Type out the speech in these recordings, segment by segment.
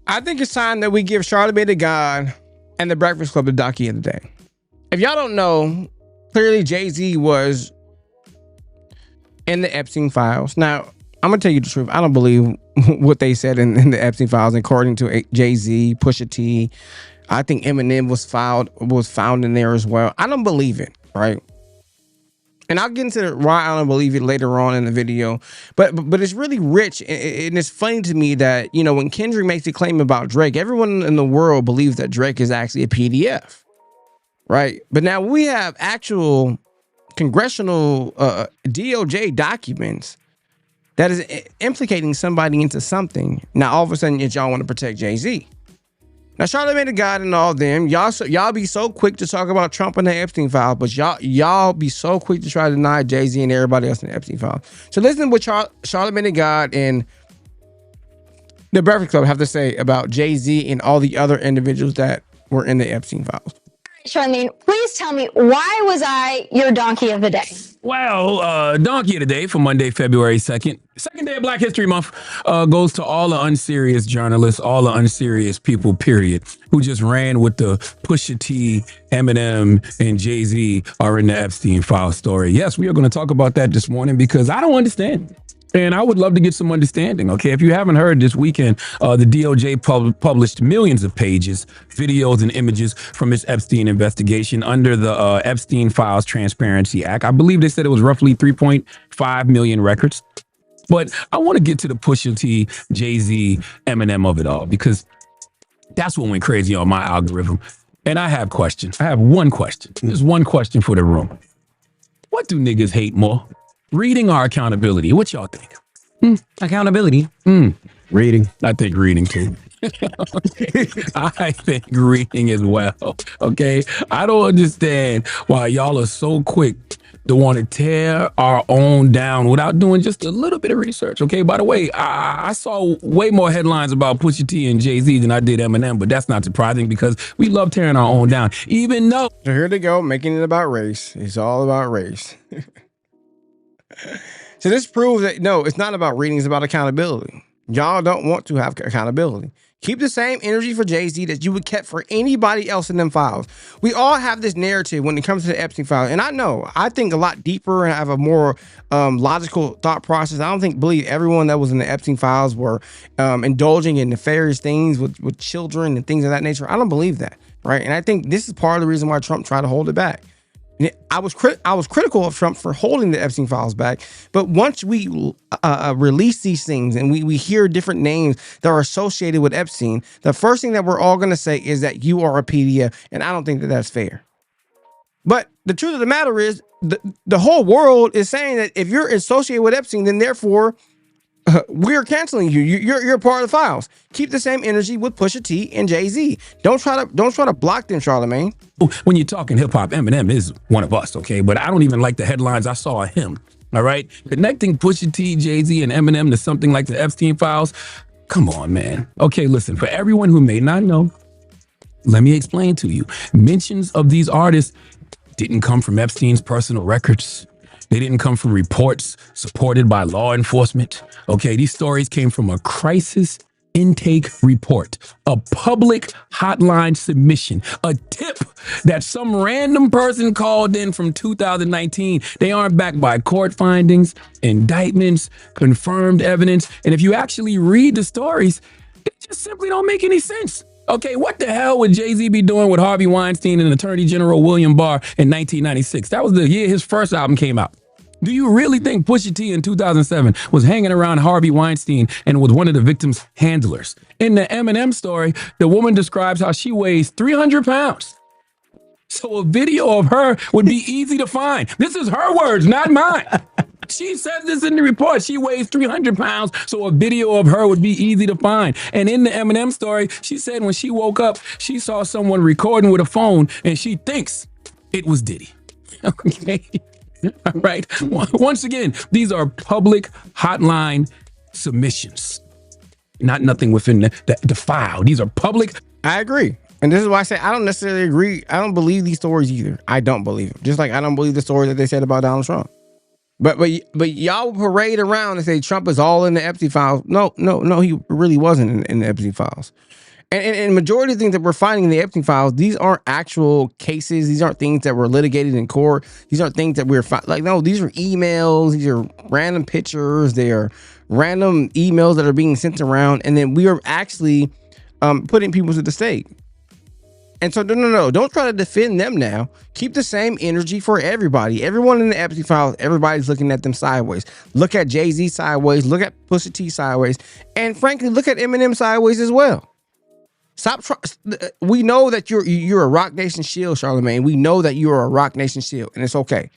I think it's time that we give Charlemagne the God and the Breakfast Club the donkey of the day. If y'all don't know, clearly Jay-Z was in the Epstein files. Now, I'm gonna tell you the truth. I don't believe what they said in the Epstein files. According to Jay-Z, Pusha T, I think Eminem was found in there as well. I don't believe it, right? And I'll get into why I don't believe it later on in the video. But it's really rich, and it's funny to me that, you know, when Kendrick makes a claim about Drake, everyone in the world believes that Drake is actually a PDF, right? But now we have actual congressional DOJ documents that is implicating somebody into something. Now all of a sudden y'all want to protect Jay-Z. Now Charlemagne the God and all them, y'all be so quick to talk about Trump and the Epstein file, but y'all be so quick to try to deny Jay-Z and everybody else in the Epstein file. So listen to what Charlemagne the God and the Breakfast Club have to say about Jay-Z and all the other individuals that were in the Epstein files. Charlemagne, please tell me, why was I your donkey of the day? Well, donkey of the day for Monday, February 2nd. Second day of Black History Month goes to all the unserious journalists, all the unserious people, period, who just ran with the Pusha T, Eminem, and Jay-Z are in the Epstein file story. Yes, we are going to talk about that this morning because I don't understand. And I would love to get some understanding, okay? If you haven't heard, this weekend, the DOJ published millions of pages, videos, and images from its Epstein investigation under the Epstein Files Transparency Act. I believe they said it was roughly 3.5 million records. But I want to get to the Pusha T, Jay-Z, Eminem of it all, because that's what went crazy on my algorithm. And I have questions. I have one question. There's one question for the room. What do niggas hate more? Reading or accountability? What y'all think? Accountability. Reading. I think reading too. I think reading as well. Okay. I don't understand why y'all are so quick to want to tear our own down without doing just a little bit of research. Okay. By the way, I saw way more headlines about Pusha T and Jay-Z than I did Eminem, but that's not surprising because we love tearing our own down, even though. So here they go, making it about race. It's all about race. So this proves that, no, it's not about reading, it's about accountability. Y'all don't want to have accountability. Keep the same energy for Jay-Z that you would kept for anybody else in them files. We all have this narrative when it comes to the Epstein file. And I think a lot deeper and have a more logical thought process. I don't believe everyone that was in the Epstein files were indulging in nefarious things with children and things of that nature. I don't believe that, right? And I think this is part of the reason why Trump tried to hold it back. I was critical of Trump for holding the Epstein files back, but once we release these things and we hear different names that are associated with Epstein, the first thing that we're all going to say is that you are a PDF, and I don't think that that's fair. But the truth of the matter is, the whole world is saying that if you're associated with Epstein, then therefore we're canceling you. You're part of the files. Keep the same energy with Pusha T and Jay-Z. Don't try to block them, Charlemagne. When you're talking hip hop, Eminem is one of us, okay? But I don't even like the headlines I saw of him. All right, connecting Pusha T, Jay-Z, and Eminem to something like the Epstein files. Come on, man. Okay, listen. For everyone who may not know, let me explain to you. Mentions of these artists didn't come from Epstein's personal records. They didn't come from reports supported by law enforcement. Okay, these stories came from a crisis intake report, a public hotline submission, a tip that some random person called in from 2019. They aren't backed by court findings, indictments, confirmed evidence. And if you actually read the stories, they just simply don't make any sense. Okay, what the hell would Jay-Z be doing with Harvey Weinstein and Attorney General William Barr in 1996? That was the year his first album came out. Do you really think Pusha T in 2007 was hanging around Harvey Weinstein and was one of the victim's handlers? In the Eminem story, the woman describes how she weighs 300 pounds. So a video of her would be easy to find. This is her words, not mine. She says this in the report. She weighs 300 pounds, so a video of her would be easy to find. And in the Eminem story, she said when she woke up, she saw someone recording with a phone, and she thinks it was Diddy. Okay? All right. Once again, these are public hotline submissions, not nothing within the file. These are public. I agree. And this is why I say I don't necessarily agree. I don't believe these stories either. I don't believe them. Just like I don't believe the story that they said about Donald Trump. But y'all parade around and say Trump is all in the Epstein files. No, he really wasn't in the Epstein files. And majority of things that we're finding in the Epstein files, these aren't actual cases. These aren't things that were litigated in court. These aren't things that no, these are emails. These are random pictures. They are random emails that are being sent around. And then we are actually putting people to the stake. And so, no, don't try to defend them now. Keep the same energy for everybody. Everyone in the Epstein files, everybody's looking at them sideways. Look at Jay-Z sideways. Look at Pusha T sideways. And frankly, look at Eminem sideways as well. We know that you're a Rock Nation shield, Charlemagne. We know that you're a Rock Nation shield, and it's okay.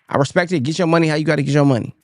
I respect it. Get your money how you got to get your money.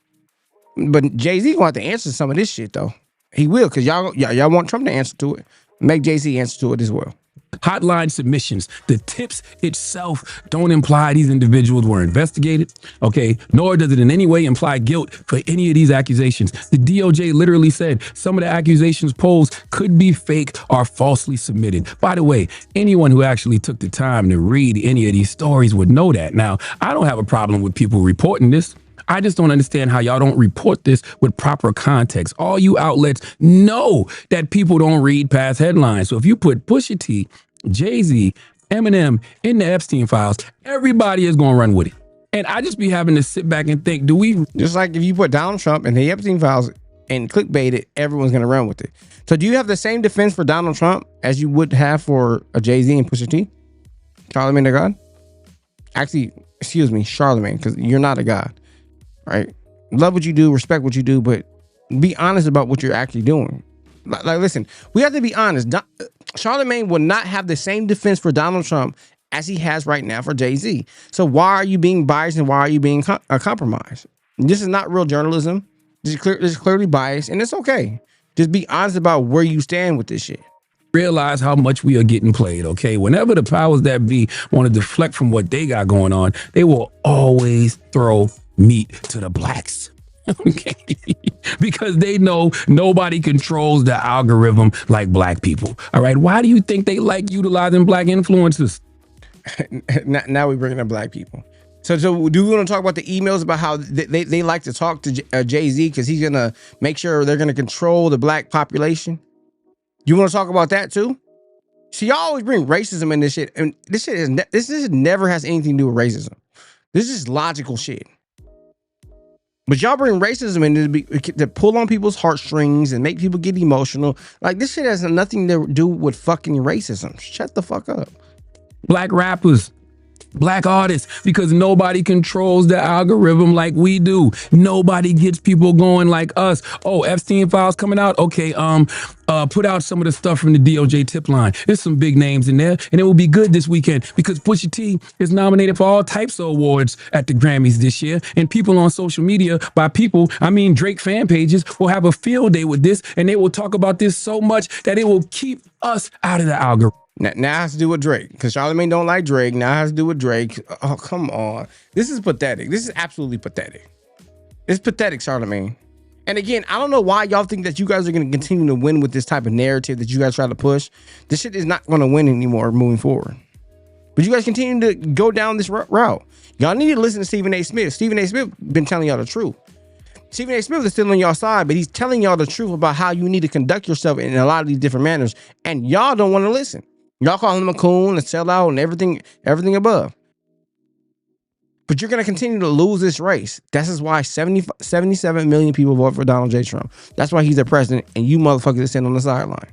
But Jay-Z gonna have to answer some of this shit, though. He will, because y'all want Trump to answer to it. Make Jay-Z answer to it as well. Hotline submissions. The tips itself don't imply these individuals were investigated, okay? Nor does it in any way imply guilt for any of these accusations. The DOJ literally said some of the accusations posed could be fake or falsely submitted. By the way, anyone who actually took the time to read any of these stories would know that. Now, I don't have a problem with people reporting this. I just don't understand how y'all don't report this with proper context. All you outlets know that people don't read past headlines. So if you put Pusha T, Jay-Z, Eminem in the Epstein files, everybody is going to run with it. And I just be having to sit back and think, do we... Just like if you put Donald Trump in the Epstein files and clickbait it, everyone's going to run with it. So do you have the same defense for Donald Trump as you would have for a Jay-Z and Pusha T? Charlemagne the God? Actually, excuse me, Charlemagne, because you're not a god. Right? Love what you do, respect what you do, but be honest about what you're actually doing. Like, listen, we have to be honest. Charlemagne will not have the same defense for Donald Trump as he has right now for Jay-Z. So why are you being biased and why are you being compromised? This is not real journalism. This is clearly biased, and it's okay. Just be honest about where you stand with this shit. Realize how much we are getting played, okay? Whenever the powers that be want to deflect from what they got going on, they will always throw meat to the blacks. Okay, because they know nobody controls the algorithm like black people. All right, why do you think they like utilizing black influencers? Now we're bringing up black people. So do we want to talk about the emails about how they like to talk to Jay-Z because he's gonna make sure they're gonna control the black population? You want to talk about that too? See, y'all always bring racism in this shit, and this shit never has anything to do with racism. This is logical shit. But y'all bring racism in to pull on people's heartstrings and make people get emotional. Like, this shit has nothing to do with fucking racism. Shut the fuck up. Black rappers, black artists, because nobody controls the algorithm like we do. Nobody gets people going like us. Oh, Epstein files coming out. Okay, put out some of the stuff from the DOJ tip line. There's some big names in there, and it will be good this weekend because Pusha T is nominated for all types of awards at the Grammys this year. And people on social media, by people, I mean Drake fan pages, will have a field day with this, and they will talk about this so much that it will keep us out of the algorithm. Now it has to do with Drake, because Charlemagne don't like Drake. Now it has to do with Drake. Oh, come on. This is pathetic. This is absolutely pathetic. It's pathetic, Charlemagne. And again, I don't know why y'all think that you guys are going to continue to win with this type of narrative that you guys try to push. This shit is not going to win anymore moving forward. But you guys continue to go down this route. Y'all need to listen to Stephen A. Smith. Stephen A. Smith been telling y'all the truth. Stephen A. Smith is still on y'all side, but he's telling y'all the truth about how you need to conduct yourself in a lot of these different manners. And y'all don't want to listen. Y'all call him a coon, a sellout, and everything above. But you're going to continue to lose this race. That's why 77 million people vote for Donald J. Trump. That's why he's the president, and you motherfuckers are sitting on the sideline.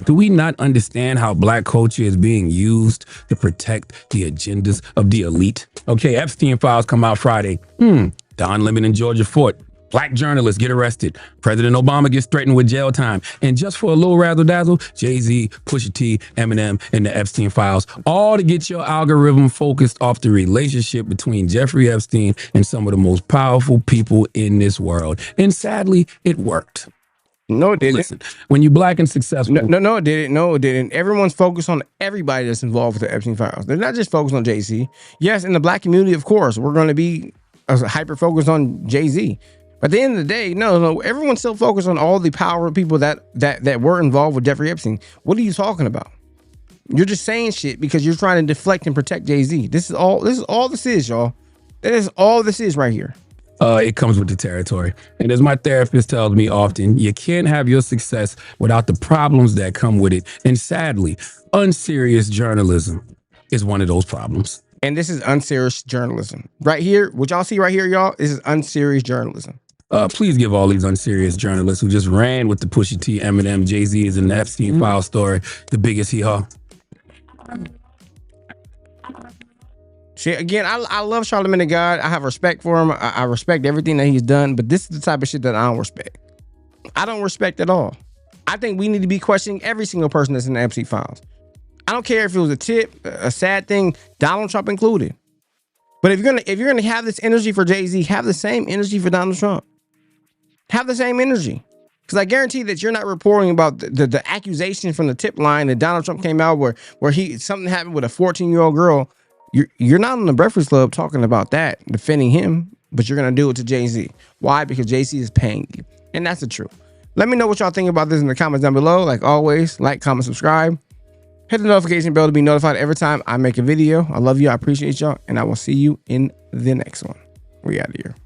Do we not understand how black culture is being used to protect the agendas of the elite? Okay, Epstein files come out Friday. Don Lemon in Georgia Fort. Black journalists get arrested. President Obama gets threatened with jail time. And just for a little razzle-dazzle, Jay-Z, Pusha T, Eminem, and the Epstein files, all to get your algorithm focused off the relationship between Jeffrey Epstein and some of the most powerful people in this world. And sadly, it worked. No, it didn't. Listen, when you black and successful... No, it didn't. No, it didn't. Everyone's focused on everybody that's involved with the Epstein files. They're not just focused on Jay-Z. Yes, in the black community, of course, we're going to be hyper-focused on Jay-Z. But at the end of the day, no, everyone's still focused on all the power of people that were involved with Jeffrey Epstein. What are you talking about? You're just saying shit because you're trying to deflect and protect Jay-Z. This is all this is, y'all. That is all this is right here. It comes with the territory. And as my therapist tells me often, you can't have your success without the problems that come with it. And sadly, unserious journalism is one of those problems. And this is unserious journalism. Right here, what y'all see right here, y'all, this is unserious journalism. Please give all these unserious journalists who just ran with the Pusha T, Eminem, Jay-Z is in the Epstein file story the biggest hee-haw. Shit, again, I love Charlemagne the God. I have respect for him. I respect everything that he's done, but this is the type of shit that I don't respect. I don't respect at all. I think we need to be questioning every single person that's in the Epstein files. I don't care if it was a tip, a sad thing, Donald Trump included. But if you're gonna have this energy for Jay-Z, have the same energy for Donald Trump. Have the same energy. Because I guarantee that you're not reporting about the accusation from the tip line that Donald Trump came out where something happened with a 14-year-old girl. You're not on the Breakfast Club talking about that, defending him, but you're going to do it to Jay-Z. Why? Because Jay-Z is paying you. And that's the truth. Let me know what y'all think about this in the comments down below. Like always, like, comment, subscribe. Hit the notification bell to be notified every time I make a video. I love you. I appreciate y'all. And I will see you in the next one. We out of here.